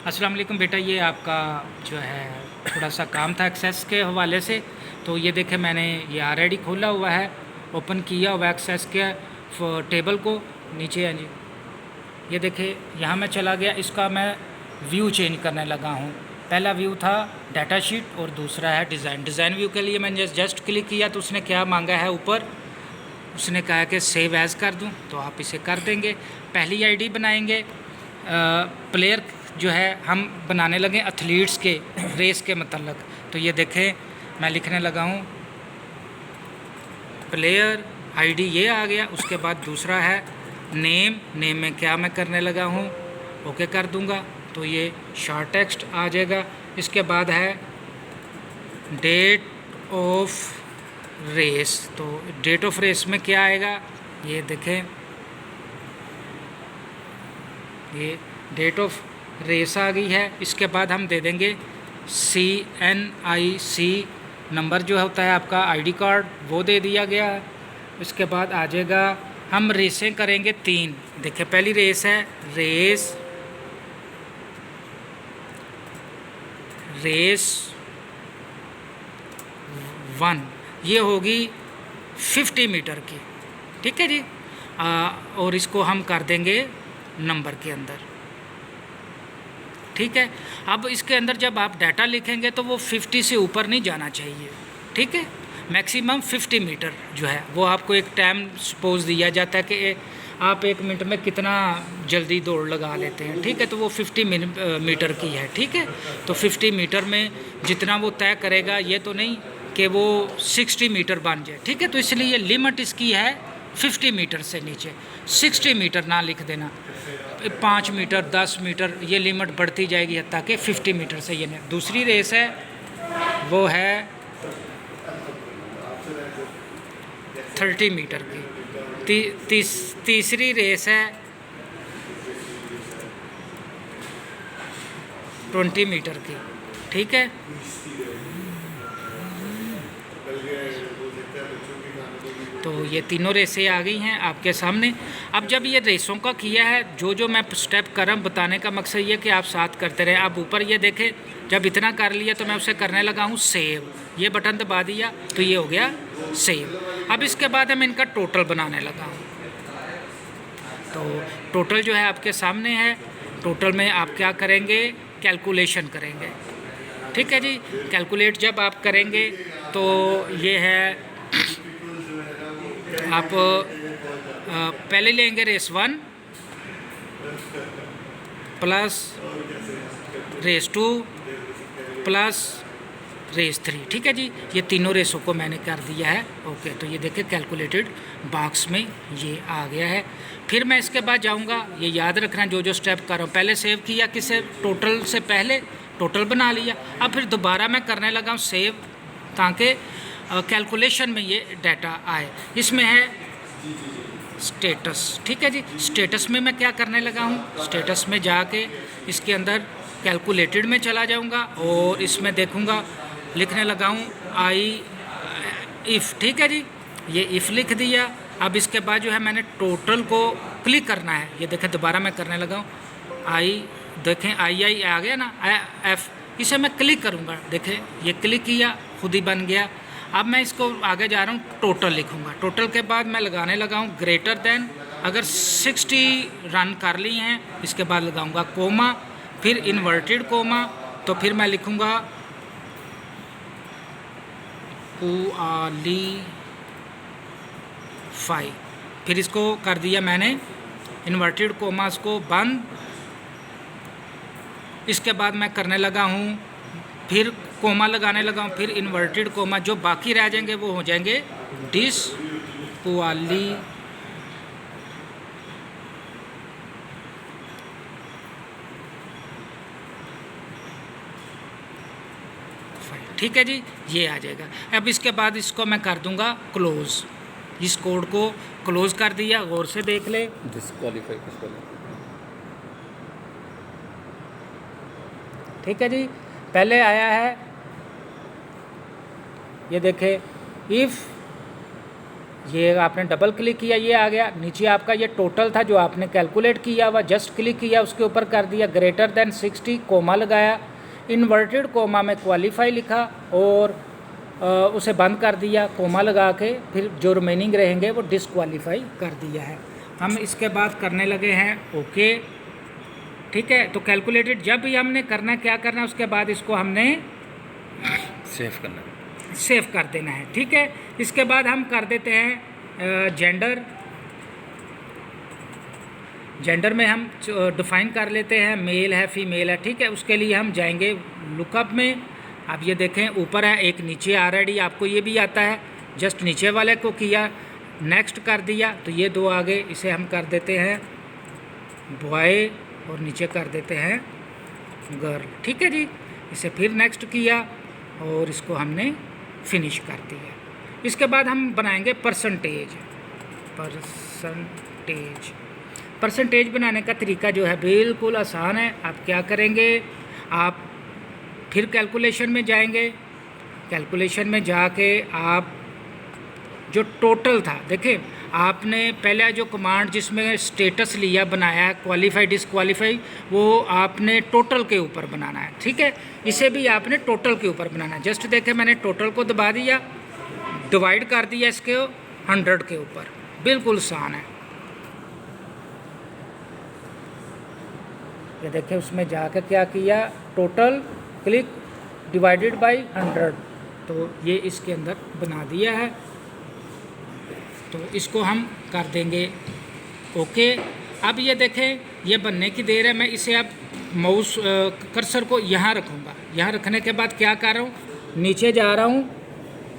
अस्सलाम वालेकुम बेटा, ये आपका जो है थोड़ा सा काम था एक्सेस के हवाले से। तो ये देखें, मैंने ये ऑलरेडी खोला हुआ है, ओपन किया हुआ एक्सेस के टेबल को। नीचे है जी, ये देखें यहाँ मैं चला गया, इसका मैं व्यू चेंज करने लगा हूँ। पहला व्यू था डाटा शीट और दूसरा है डिज़ाइन व्यू के लिए मैंने जस्ट क्लिक किया तो उसने क्या मांगा है ऊपर, उसने कहा कि सेव एज़ कर दूं, तो आप इसे कर देंगे। पहली आईडी बनाएंगे, प्लेयर जो है हम बनाने लगे एथलीट्स के रेस के मतलब। तो ये देखें मैं लिखने लगा हूँ प्लेयर आईडी, ये आ गया। उसके बाद दूसरा है नेम में क्या मैं करने लगा हूँ, ओके कर दूँगा तो ये शॉर्ट टेक्स्ट आ जाएगा। इसके बाद है डेट ऑफ रेस, तो डेट ऑफ रेस में क्या आएगा, ये देखें, ये डेट ऑफ रेस आ गई है। इसके बाद हम दे देंगे CNIC नंबर जो होता है आपका आईडी कार्ड, वो दे दिया गया। इसके बाद आ जाएगा, हम रेसें करेंगे 3। देखिए पहली रेस है रेस 1, ये होगी 50 मीटर की, ठीक है जी। और इसको हम कर देंगे नंबर के अंदर, ठीक है। अब इसके अंदर जब आप डाटा लिखेंगे तो वो 50 से ऊपर नहीं जाना चाहिए, ठीक है। मैक्सिमम 50 मीटर जो है वो आपको एक टाइम सपोज दिया जाता है कि आप 1 मिनट में कितना जल्दी दौड़ लगा लेते हैं, ठीक है। तो वो 50 मीटर की है, ठीक है। तो 50 मीटर में जितना वो तय करेगा, ये तो नहीं कि वो 60 मीटर बन जाए, ठीक है। तो इसलिए लिमिट इसकी है 50 मीटर से नीचे। 60 मीटर ना लिख देना, 5 मीटर 10 मीटर ये लिमिट बढ़ती जाएगी ताकि 50 मीटर से ये नहीं। दूसरी रेस है वो है 30 मीटर की। तीसरी रेस है 20 मीटर की, ठीक है। तो ये तीनों रेसें आ गई हैं आपके सामने। अब जब ये रेसों का किया है, जो मैं स्टेप कर रहा हूँ बताने का मकसद ये कि आप साथ करते रहें। आप ऊपर ये देखें, जब इतना कर लिया तो मैं उसे करने लगा हूँ सेव, ये बटन दबा दिया तो ये हो गया सेव। अब इसके बाद मैं इनका टोटल बनाने लगा हूँ। तो टोटल जो है आपके सामने है। टोटल में आप क्या करेंगे, कैलकुलेशन करेंगे, ठीक है जी। कैलकुलेट जब आप करेंगे तो ये है, आप पहले लेंगे res 1 plus res 2 plus res 3, ठीक है जी। ये तीनों रेसों को मैंने कर दिया है, ओके। तो ये देखिए कैलकुलेटेड बॉक्स में ये आ गया है। फिर मैं इसके बाद जाऊंगा, ये याद रखना जो स्टेप कर रहा हूँ। पहले सेव किया किसे, टोटल से पहले टोटल बना लिया। अब फिर दोबारा मैं करने लगा हूँ सेव, ताकि कैलकुलेशन में ये डाटा आए। इसमें है स्टेटस, ठीक है जी। स्टेटस में मैं क्या करने लगा हूँ, स्टेटस में जाके इसके अंदर कैलकुलेटेड में चला जाऊँगा और इसमें देखूँगा, लिखने लगा हूँ इफ़, ठीक है जी। ये इफ़ लिख दिया। अब इसके बाद जो है मैंने टोटल को क्लिक करना है। ये देखें दोबारा मैं करने लगा हूँ देखें आई आ गया ना, एफ, इसे मैं क्लिक करूँगा। देखें ये क्लिक किया, खुद ही बन गया। अब मैं इसको आगे जा रहा हूँ, टोटल लिखूँगा। टोटल के बाद मैं लगाने लगा हूँ ग्रेटर देन, अगर 60 रन कर ली हैं, इसके बाद लगाऊँगा कोमा, फिर इन्वर्टेड कोमा, तो फिर मैं लिखूँगा क्वालीफाई। फिर इसको कर दिया मैंने इन्वर्टेड कोमास को बंद। इसके बाद मैं करने लगा हूँ, फिर कोमा लगाने लगा हूँ, फिर इन्वर्टेड कोमा, जो बाकी रह जाएंगे वो हो जाएंगे डिसक्वालीफाई, ठीक है जी। ये आ जाएगा। अब इसके बाद इसको मैं कर दूंगा क्लोज। इस कोड को क्लोज कर दिया, गौर से देख ले। डिस्क्वालीफाई किसको, ठीक है जी। पहले आया है, ये देखें, इफ़ ये आपने डबल क्लिक किया, ये आ गया। नीचे आपका ये टोटल था जो आपने कैलकुलेट किया हुआ, जस्ट क्लिक किया, उसके ऊपर कर दिया ग्रेटर देन 60, कोमा लगाया, इन्वर्टेड कोमा में क्वालिफाई लिखा और उसे बंद कर दिया कोमा लगा के, फिर जो रिमेनिंग रहेंगे वो डिसक्वालीफाई कर दिया है। हम इसके बाद करने लगे हैं ओके, ठीक है। तो कैलकुलेटेड जब भी हमने करना क्या करना, उसके बाद इसको हमने सेव कर देना है, ठीक है। इसके बाद हम कर देते हैं जेंडर में हम डिफ़ाइन कर लेते हैं मेल है फीमेल है, ठीक है। उसके लिए हम जाएंगे लुकअप में। आप ये देखें ऊपर है, एक नीचे ऑलरेडी आपको ये भी आता है, जस्ट नीचे वाले को किया, नेक्स्ट कर दिया तो ये दो आगे, इसे हम कर देते हैं बॉय और नीचे कर देते हैं गर्ल, ठीक है जी। इसे फिर नेक्स्ट किया और इसको हमने फिनिश कर दिया। इसके बाद हम बनाएंगे परसेंटेज बनाने का तरीका जो है बिल्कुल आसान है। आप क्या करेंगे, आप फिर कैलकुलेशन में जाएंगे, कैलकुलेशन में जाके आप जो टोटल था, देखें आपने पहले जो कमांड जिसमें स्टेटस लिया बनाया क्वालिफाई डिसक्वालीफाई, वो आपने टोटल के ऊपर बनाना है, ठीक है। इसे भी आपने टोटल के ऊपर बनाना है। जस्ट देखें मैंने टोटल को दबा दिया, डिवाइड कर दिया इसके 100 के ऊपर, बिल्कुल आसान है। ये देखें उसमें जाकर क्या किया, टोटल क्लिक डिवाइडेड बाय 100, तो ये इसके अंदर बना दिया है। तो इसको हम कर देंगे ओके। अब ये देखें ये बनने की देर है, मैं इसे अब माउस कर्सर को यहाँ रखूँगा। यहाँ रखने के बाद क्या कर रहा हूँ, नीचे जा रहा हूँ